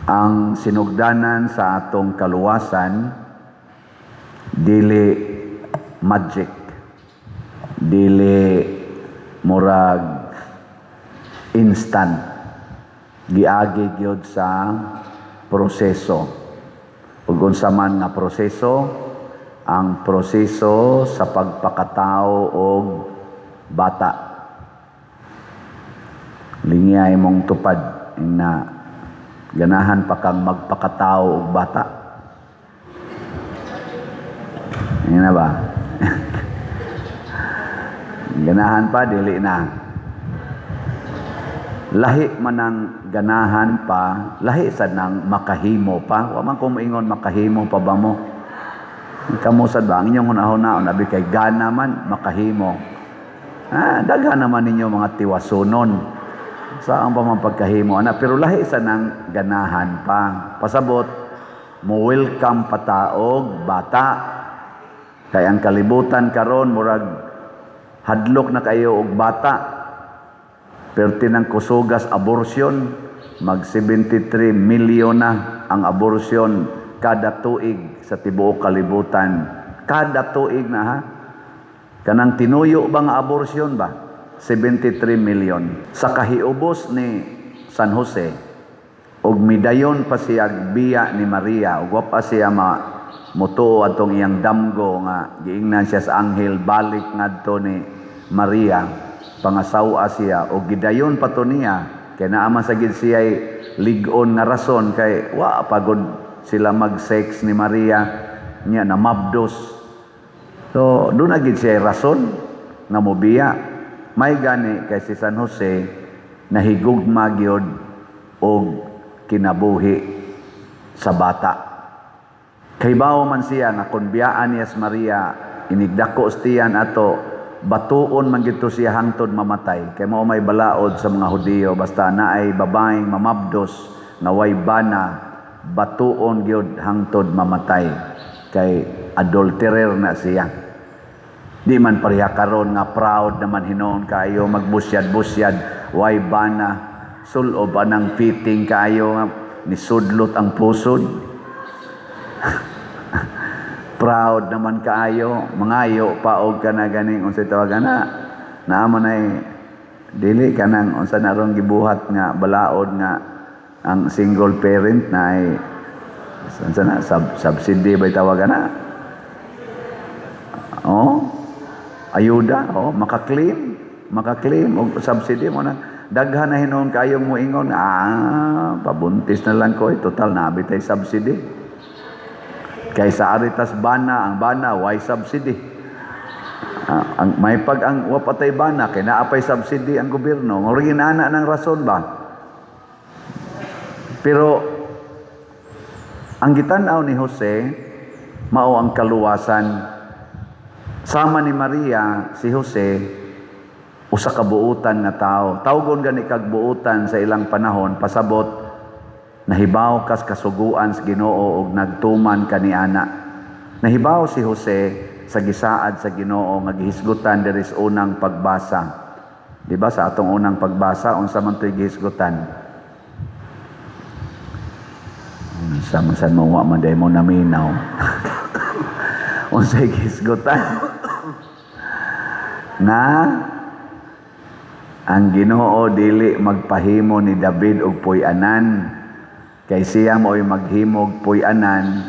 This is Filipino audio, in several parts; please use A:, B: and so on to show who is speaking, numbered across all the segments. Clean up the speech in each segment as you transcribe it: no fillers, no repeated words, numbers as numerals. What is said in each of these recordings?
A: Ang sinugdanan sa atong kaluwasan dili magic, dili murag instant, giagi gyud sa proseso. Ug unsa man nga proseso, ang proseso sa pagpakatao og bata. Lingay mong tupad na ganahan pa kang magpakatao og bata. Yan na ba? Ganahan pa, dili na. Lahi man ang ganahan pa, lahi sad nang makahimo pa. Wa man ko moingon makahimo pa ba mo? Kamo sad ba ang inyong hunahuna abi kay gana man makahimo. Daghan naman ninyo mga tiwasunon. Saan pa man pagkahimo ana, pero lahi sa nang ganahan pa. Pasabot mo welcome pataog bata. Kay ang kalibutan karon murag hadlok na kayo og bata. Perti ng kusugas abortion, mag 73 milyon na ang abortion kada tuig sa tibuok kalibutan. Kada tuig na ha. Kanang tinuyo bang abortion ba? 73 milyon. Sa kahiubos ni San Jose, og midayon pa siya biya ni Maria, ug wa pa siya mutuo atong iyang damgo nga giingnan siya sa anghel balik ngadto ni Maria, pangasawa siya, og gidayon pa to niya, kay naama sa gid siya lig-on nga rason, kay wa pagod sila mag-sex ni Maria, niya na mabdos. So, doon na gid siya rason nga mobiya. May gani kay si San Jose nahigugma gyud og kinabuhi sa bata. Kay bawo man siya nga kun biyaan niya si Maria, inigdako stiyan ato, batuon man gito siya hangtod mamatay. Kay mao may balaod sa mga Hudiyo, basta naay babaeng mamabdos na way bana, batuon gyud hangtod mamatay. Kay adulterer na siya. Di man pareha karon nga proud naman hinon kayo magbusyad-busyad, way bana, sulo ba ng fitting kayo nga nisudlot ang pusod. Proud naman kaayo, mangayo paog ka na ganing unsay tawagan na. Naamo nay dili kanang unsa na ron gibuhat nga balaod nga ang single parent na ay unsa na subsidy ba tawagan na. Ayuda, makaklaim og subsidy mo na. Daghan na hinon kayong moingon, pabuntis na lang ko, total nabi tay subsidy. Kaysa aritas bana, ang bana why subsidy. Ang may pag ang wapatay bana kay naapay subsidy ang gobyerno, murag inana ng rason ba. Pero ang gitan-aw ni Jose mao ang kaluwasan. Sama ni Maria, si Jose, usa ka buutan nga tao. Tawgon gani kag buutan sa ilang panahon, pasabot, nahibaw kas kasuguan sa Ginoo og nagtuman kaniana. Nahibaw si Jose sa gisaad sa Ginoo nga gihisgutan diri sa unang pagbasa. Di ba sa atong unang pagbasa, unsa man to'y gihisgutan? Sama-sama mo wa man day mo naminaw. Unsay gihisgutan? Na ang Ginoo dili magpahimo ni David og puy-anan, kay siya mo'y maghimog puy-anan,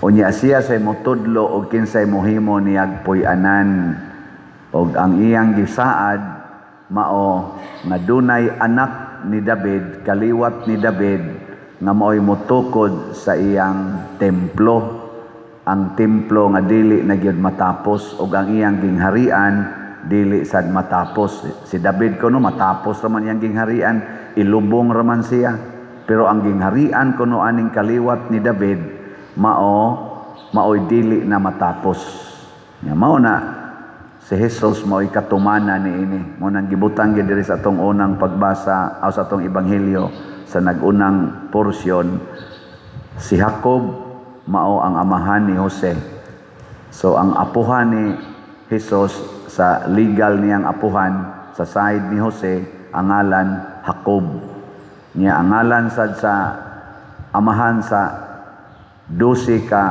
A: unya siya say motudlo og kinsay mohimo niyag puy-anan, og ang iyang gisaad mao nga dunay anak ni David, kaliwat ni David nga mo'y motukod sa iyang templo. Ang templo nga dili na gyud matapos, ug ang iyang gingharian dili sad matapos. Si David kuno matapos raman iyang gingharian, ilubong raman siya. Pero ang gingharian kuno aning kaliwat ni David mao'y dili na matapos. Mao na si Jesus mao'y katumana niini. Mo nang gibutang gyud diri sa atong unang pagbasa o sa atong ebanghelyo sa nagunang porsyon, si Jacob mao ang amahan ni Jose. So ang apuhan ni Jesus sa legal niyang apuhan sa side ni Jose ang ngalan Jacob. Niya ang ngalan sad sa amahan sa 12 ka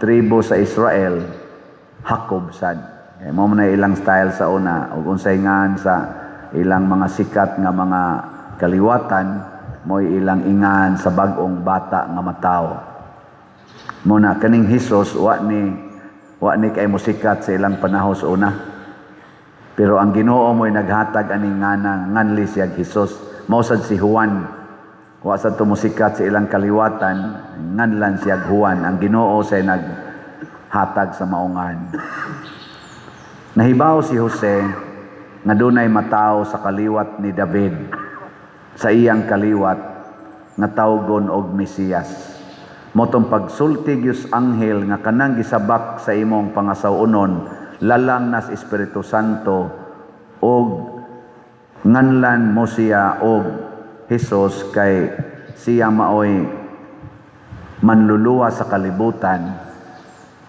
A: tribo sa Israel, Jacob sad. Mo na ilang style sa una, ug unsay ngan sa ilang mga sikat nga mga kaliwatan, mo'y ilang ingan sa bag-ong bata nga mataw. Muna kaning Hesus wa ni kay musikat sa ilang panahon sa una. Pero ang Ginoo mo'y naghatag aning nganli siya Hesus. Mao sad si Juan. Wa sad tumusikat sa ilang kaliwatan, nganlan siya Juan. Ang Ginoo say naghatag sa maungan. Nahibaw si Jose nga dunay mataw sa kaliwat ni David, sa iyang kaliwat nga tawgon og Mesiyas. Motong pagsulti gyud anghel nga kanang gisabak sa imong pangasawunon, lalang nas Espiritu Santo, og nganlan mo siya og Hesus, kay siya maoy manluluwa sa kalibutan.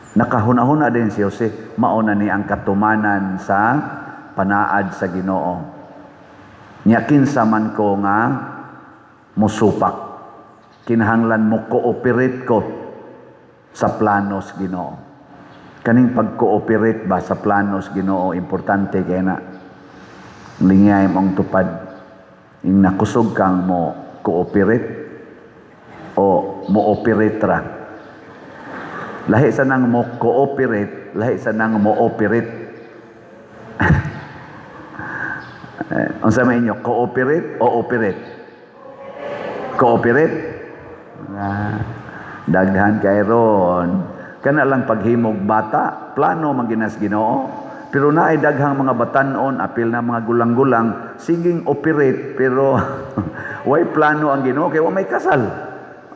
A: Nakahuna-huna din si Jose, mauna ni ang katumanan sa panaad sa Ginoo. Nya kinsa man ko nga musupak, kinahanglan mo cooperate ko sa planos Ginoo. Kaning pag-cooperate ba sa planos Ginoo importante kay na lingay mong tupad. Ing nakusog kang mo cooperate o mo operate ra. Lahi sa nang mo cooperate, lahi sa nang mo operate. Unsa may inyo, cooperate o operate? Cooperate? Daghan kay ron. Kana lang paghimog bata, plano maginas Ginoo. Pero naay daghang mga batanon, apil na mga gulang-gulang, siging operate, pero way plano ang Ginoo kay wa may kasal.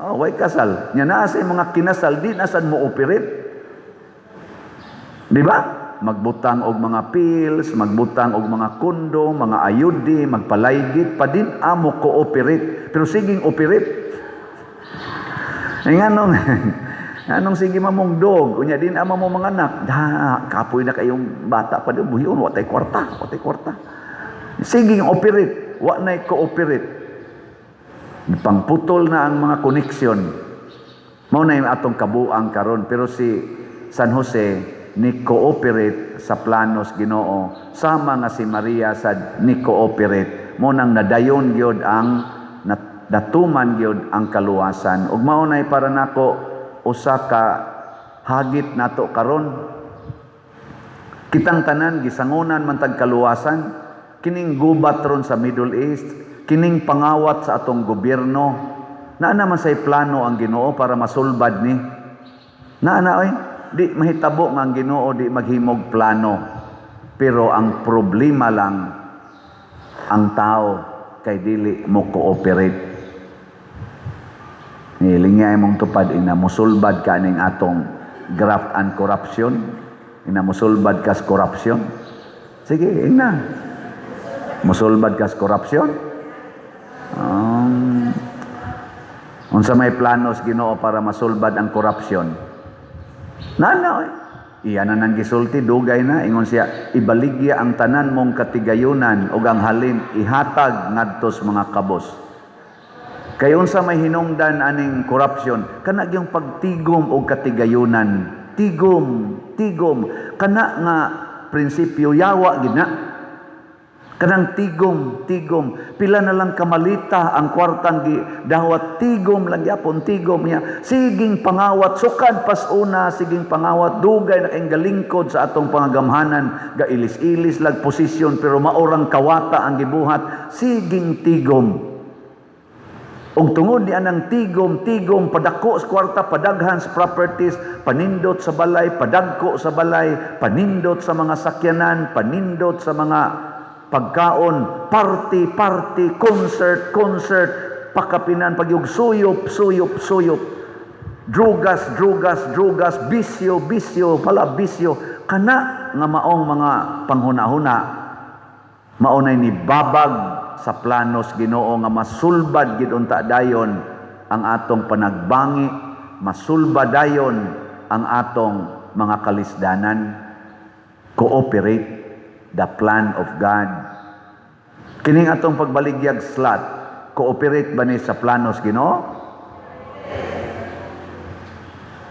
A: Way kasal. Nya naa sa mga kinasal, di nasan mo operate. Di ba? Magbutang og mga pills, magbutang og mga kondo, mga ayudi, magpalaygit, pa din amo cooperate. Pero siging operate. Ay anong sige mamong dog, unya din ama mo mga anak, kapoy na kayong bata pa din, buhiyon, watay kwarta. Sige operate, wa na'y cooperate. Pangputol na ang mga koneksyon. Mao na yung atong kabuang karon, pero si San Jose ni cooperate sa planos Ginoo, sama nga si Maria sad ni cooperate. Mo nang nadayon gyud ang datuman gyud ang kaluwasan. Ug mao nay para nako usa ka hagit nato karon. Kitang tanan gisangunan man tag kaluwasan, kining gubat ron sa Middle East, kining pangawat sa atong gobyerno. Naa naman say plano ang Ginoo para masulbad ni. Oy, di mahitabo nga ang Ginoo di maghimog plano. Pero ang problema lang ang tao kay dili mo cooperate. Nilingay mong tupad ina musulbad ka ning atong graft and corruption. Ina musulbad kas corruption. Sige, ina. Musulbad kas corruption. Unsa may planos Ginoo para masulbad ang korupsyon? Oy. Iyan na nang gisulti, dugay na. Ingon siya, ibaligya ang tanan mong katigayunan o ang halin ihatag ngadtos mga kabos. Kay unsa may hinungdan aning korupsyon, kana yung pagtigom og katigayunan. Tigom. Kana nga prinsipyo yawa gid na. Kanang tigom. Pila na lang kamalita ang kwartang dawat, tigom lang yapon, tigom niya. Siging pangawat, sukad pas una, siging pangawat, dugay na kayong galingkod sa atong pangagamhanan, gailis-ilis lag posisyon, pero maurang kawata ang gibuhat, siging tigom. Og tungod niya ng tigom, padako sa kwarta, padaghan sa properties, panindot sa balay, padagko sa balay, panindot sa mga sakyanan, panindot sa mga pagkaon, party, concert, pakapinan, pagyug suyop, drugas, bisyo, kana nga maong mga panghuna-huna, maunay ni babag sa planos Ginoo nga masulbad gid unta dayon ang atong panagbangi, masulbad dayon ang atong mga kalisdanan. Cooperate the plan of God. Kining atong pagbaligyag slot, cooperate ba ni sa planos Ginoo?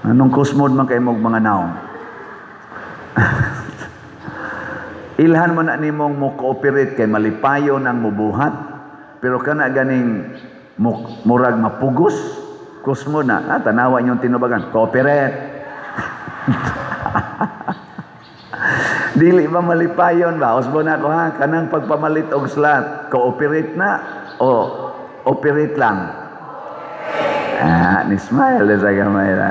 A: Anong kusmod man kay mong mga naong? Ilhan man na nimong mo cooperate kay malipayo ng mubuhat, pero kana ganing murag mapugos, kusmod na, tanawa niyong tinubagan, cooperate. Dili ba malipayon ba? Usbo na ko ha, kanang pagpamalit og slot, cooperate na o operate lang? Ni smile sa gamay na.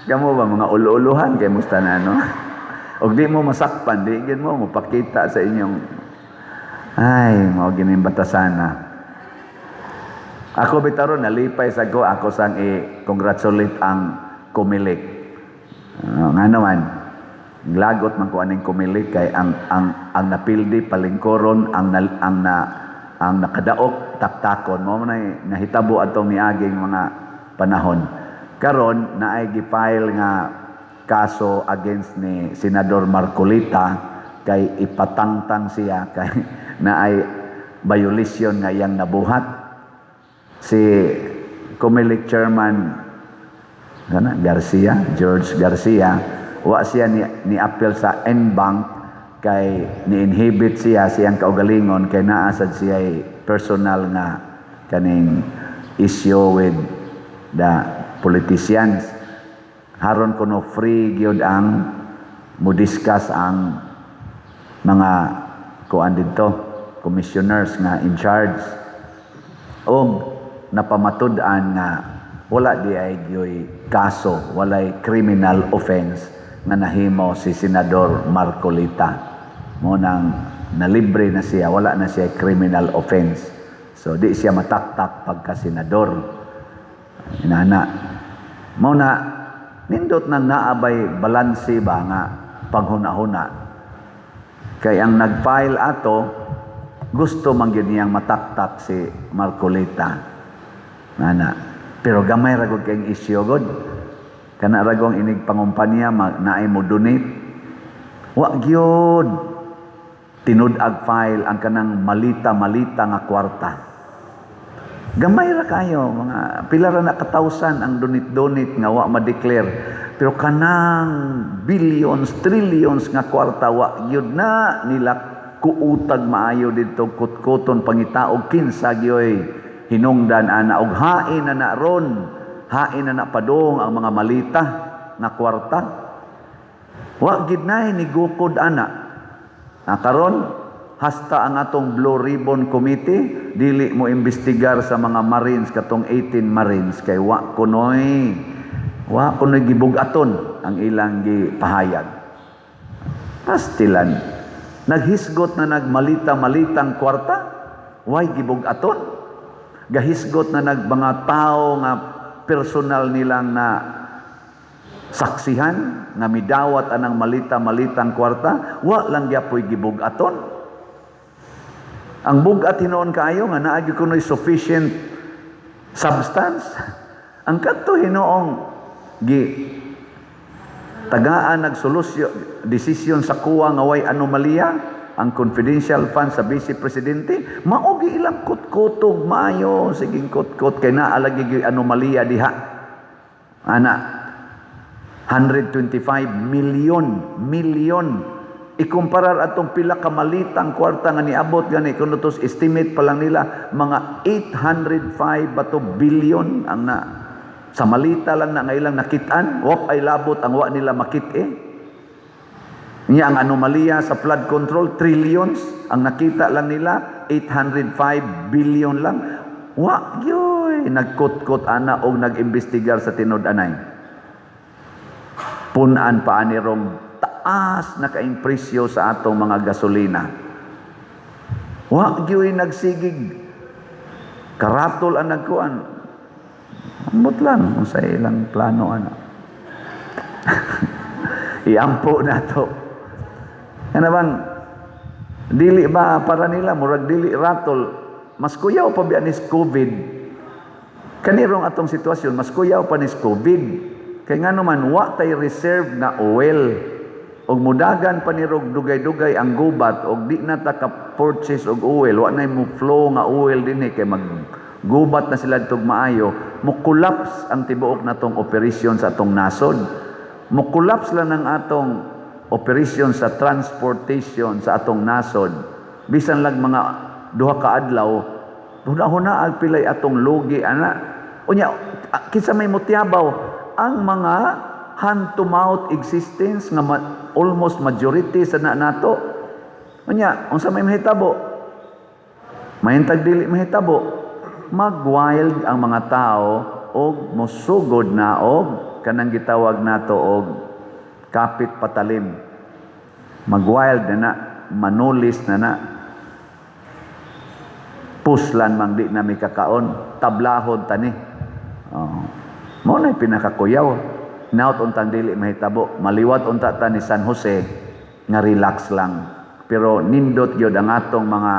A: Kamu ba mga ulo-uluhan kay musta na no? Og di mo masakpan, di gid mo mapakita sa inyong mao gining batasana. Ako bitaron nalipay sa ako sang i-congratulate ang Kumilik. Nga naman lagot man ko aning Kumilik kay ang napildi palingkoron ang nakadaok taktakon mo man nahitabo atong niaging mga panahon. Karon naay gifile nga kaso against ni Senador Marcolita kay ipatangtang siya kay naay violation nga iyang nabuhat. Si Comelec chairman George Garcia, wa siya ni appeal sa NBank kay ni-inhibit siyang kaugalingon kay naa sad siya personal nga kaning issue with the politicians. Haron kuno free gyud ang mo-discuss ang mga kuan dito, commissioners nga in charge. Og napamatud-an nga wala di ay gyoy kaso, walay criminal offense nga nahimo si Senador Marcolita. Mo nang nalibre na siya, wala na siya criminal offense. So di siya mataktak pagka senador. Inana. Mo na nindot nang naabay balanse ba nga paghuna-huna. Kay ang nag-file ato gusto man gyud niyang mataktak si Marcolita. Nana. Pero gamay ra gud kay issue gud. Kana ra gong inig pangumpanya naay mo donate. Wa gyud tinud-ag file ang kanang malita-malita nga kwarta. Gamay ra kayo, mga pila ra na katawsan ang donate nga wa ma-declare. Pero kanang billions, trillions nga kwarta wa gyud na nila kuutag maayo didto kutkuton pangitaog kinsa gyoy hinungdan ana og hain na ron. Hain na padong ang mga malita nga kwarta. Wa gid nay ni gukod ana. Karon hasta ang atong Blue Ribbon Committee dili mo imbestigar sa mga Marines katong 18 Marines kay wa kunoy gibugaton ang ilang gipahayag. Pastilan naghisgot na nagmalita-malitang kwarta, way gibugaton. Gahisgot na mga tao nga personal nilang na saksihan nga midawat anang malita-malitang kwarta, wa lang gyapoy gibugaton. Ang bugat hinoon kayo nga naagi kunoy sufficient substance. Ang kadto hinoong tagaan nagsolusyon desisyon sa kuwa nga way anomalya ang confidential fund sa Vice Presidente, maogi ilang kutkutog maayo siging kutkut kay naalagi gyud anomalya diha. Ana 125 million ikumparar atong pila ka malitang kwarta nga niabot gani kuno tos estimate pa lang nila mga 805 bato billion ang na sa malita lang na ngailang nakitaan, wap ay labot ang wa nila makit-e. Niya ang anomalya sa flood control, trillions, ang nakita lang nila, 805 billion lang. Wa, yoy, nagkut-kut ana o nag-imbestigar sa tinud-anay. Punan pa anirong taas na kaing presyo sa atong mga gasolina. Wa, yoy, nagsigig. Karatol ang nagkuan. Ambot lang kung sa ilang plano ana. Iampo na to. Ano bang dili ba para nila murag dili ratol mas kuyaw pa biya nis COVID. Kanirong atong sitwasyon mas kuyaw pa nis COVID. Kay ngano man wa tay reserve na oil og mudagan pa nirog dugay-dugay ang gubat og di na ta ka purchase og oil wa nay mo flow nga oil dinhi kay gubat na sila tug maayo, mo-collapse ang tibuok natong operasyon sa atong nasod. Mo-collapse lang ang atong operasyon sa transportation sa atong nasod. Bisan lang mga duha ka adlaw, huna-huna pilay atong lugi ana. Unya kinsa may mutiabaw ang mga hand to mouth existence nga almost majority sa nato. Unya unsa may mahitabo? Mahintag dili mahitabo. Mag-wild ang mga tao og mosugod na og kanang gitawag nato og kapit patalim. Mag-wild na manulis na puslan mang di na may kakaon, tablahod tani. Mo na pinakakuyaw. Naut untang dili mahitabo, maliwat unta ta ni San Jose nga relax lang. Pero nindot gyud ang atong mga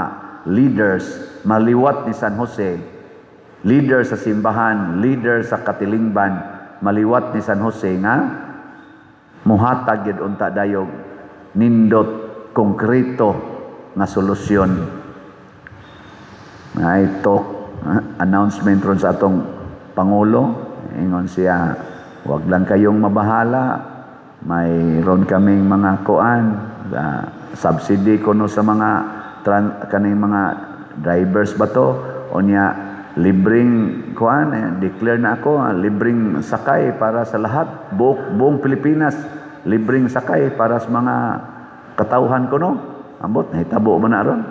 A: leaders, maliwat ni San Jose, leader sa simbahan, leader sa katilingban, maliwat ni San Jose nga muhatag gyud unta dayog nindot konkreto nga solusyon. Ay talk announcement ron sa atong pangulo, ingon siya, wag lang kayong mabahala, mayroon kaming mga kuan subsidy kuno sa mga kaning mga drivers ba to, o niya libreng kuan, declare na ako libreng sakay para sa lahat, buong Pilipinas, libreng sakay para sa mga katauhan kuno. Ambot nahitabo man na ron.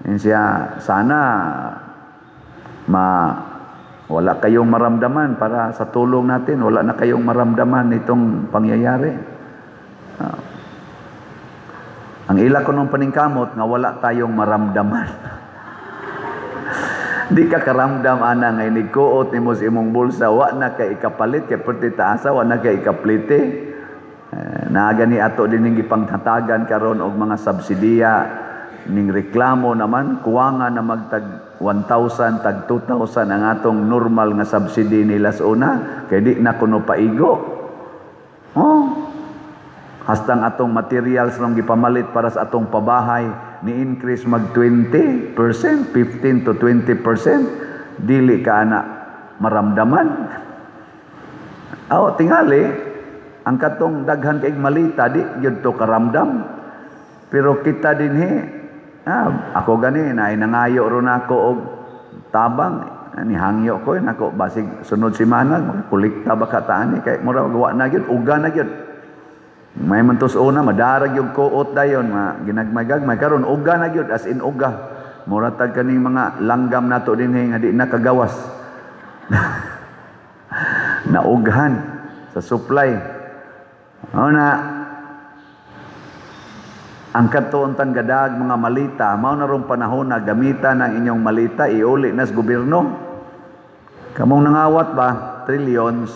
A: Yan siya, sana wala kayong maramdaman para sa tulong natin, wala na kayong maramdaman itong pangyayari. Ang ila ko nung paningkamot nga wala tayong maramdaman. Di ka karamdam ana nga inigkuot nimo sa imong bulsa, wa na kay ikapalit kay perti taasa, wa na kay ikaplite. Naagani ato dining gipanghatagan karon og mga subsidiya ning reklamo naman kuwanga na magtag 1,000 tag 2,000 ang atong normal nga subsidy nila sa una kay di na kuno paigo. Hastang atong materials nung gipamalit para sa atong pabahay ni increase mag 20%, 15 to 20%, dili ka ana maramdaman. Tingali ang katong daghan kay malita di gyud to karamdam. Pero kita dinhi ako gani na nangayo ron ako og tabang ni hangyo ko nako basig sunod semana kulikta ba kataan kay mura gawa na gyud uga na gyud may mantos una madarag yung kuot dayon ginagmay-gagmay karon uga na gyud as in uga mura tag kaning mga langgam nato dinhi nga di na kagawas na ughan sa supply na ang katuuntan gadag mga malita, mao na ron panahon na gamitan ang inyong malita, iuli na sa gobyerno. Kamong nangawat ba, trillions,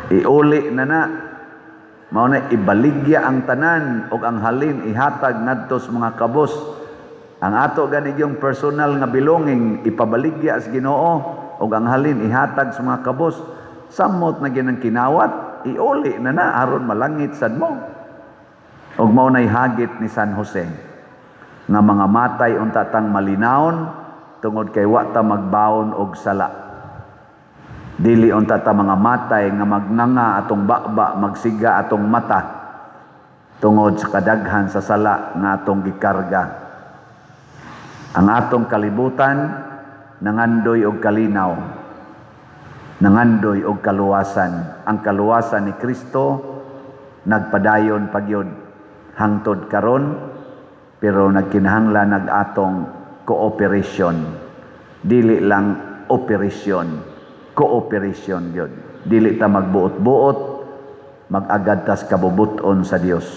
A: iuli na. Mao na ibaligya ang tanan o ang halin ihatag ngadto sa mga kabos. Ang ato gani yung personal nga belonging ipabaligya sa Ginoo o ang halin ihatag sa mga kabos. Samot na ginang kinawat, iuli na aron malangit sad mo. Og mao nay hagit ni San Jose nga mga matay unta tang malinawon tungod kay wa ta magbaon og sala. Dili unta ta mga matay nga magnanga atong bakba, magsiga atong mata tungod sa kadaghan sa sala nga atong gikarga. Ang atong kalibutan nangandoy og kalinaw, nangandoy og kaluwasan. Ang kaluwasan ni Kristo nagpadayon pagyud hangtod karon, pero nagkinahanglan nag-atong cooperation. Dili lang operasyon, cooperation yun. Dili ta magbuot-buot, mag-agad tas kabubuton sa Dios.